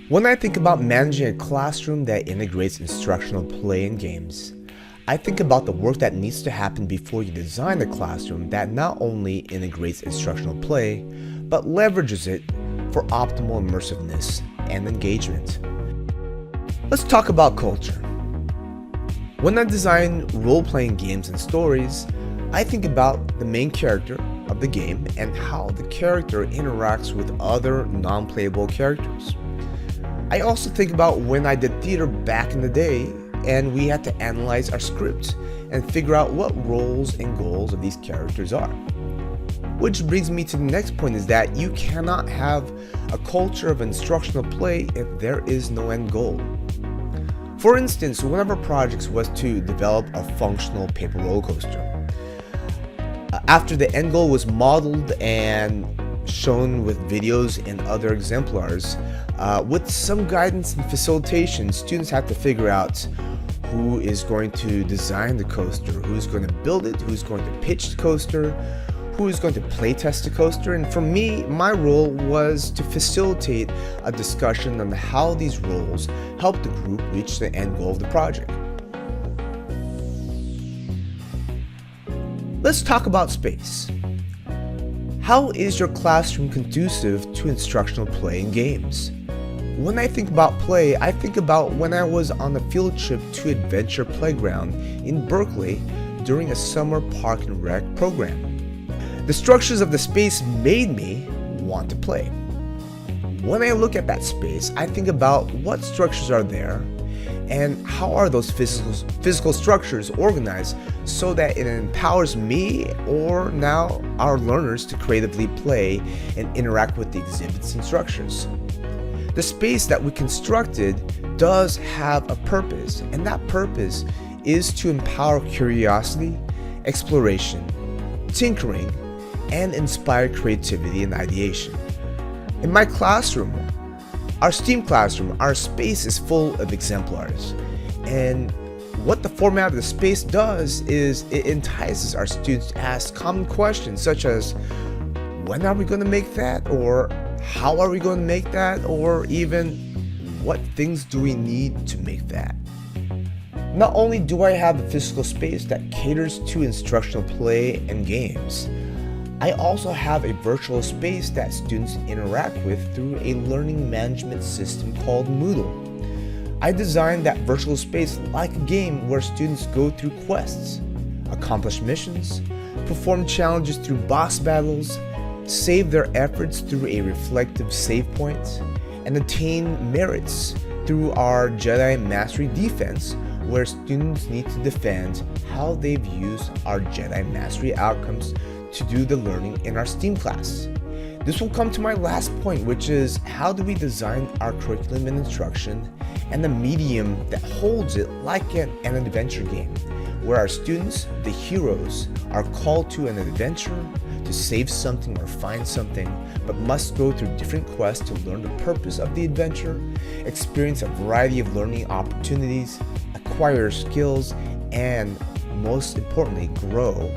When I think about managing a classroom that integrates instructional play and games, I think about the work that needs to happen before you design a classroom that not only integrates instructional play, but leverages it for optimal immersiveness and engagement. Let's talk about culture. When I design role-playing games and stories, I think about the main character of the game and how the character interacts with other non-playable characters. I also think about when I did theater back in the day and we had to analyze our script and figure out what roles and goals of these characters are. Which brings me to the next point, is that you cannot have a culture of instructional play if there is no end goal. For instance, one of our projects was to develop a functional paper roller coaster. After the end goal was modeled and shown with videos and other exemplars, with some guidance and facilitation, students have to figure out who is going to design the coaster, who's going to build it, who's going to pitch the coaster, who is going to play test the coaster. And for me, my role was to facilitate a discussion on how these roles help the group reach the end goal of the project. Let's talk about space. How is your classroom conducive to instructional play and games? When I think about play, I think about when I was on a field trip to Adventure Playground in Berkeley during a summer park and rec program. The structures of the space made me want to play. When I look at that space, I think about what structures are there and how are those physical structures organized so that it empowers me or now our learners to creatively play and interact with the exhibits and structures. The space that we constructed does have a purpose, and that purpose is to empower curiosity, exploration, tinkering, and inspire creativity and ideation. In my classroom, our STEAM classroom, our space is full of exemplars, and what the format of the space does is it entices our students to ask common questions such as, when are we going to make that? Or how are we going to make that? Or even, what things do we need to make that? Not only do I have a physical space that caters to instructional play and games, I also have a virtual space that students interact with through a learning management system called Moodle. I designed that virtual space like a game where students go through quests, accomplish missions, perform challenges through boss battles, save their efforts through a reflective save point, and attain merits through our Jedi Mastery Defense, where students need to defend how they've used our Jedi Mastery outcomes to do the learning in our STEAM class. This will come to my last point, which is how do we design our curriculum and instruction and the medium that holds it like an adventure game, where our students, the heroes, are called to an adventure to save something or find something, but must go through different quests to learn the purpose of the adventure, experience a variety of learning opportunities, acquire skills, and most importantly, grow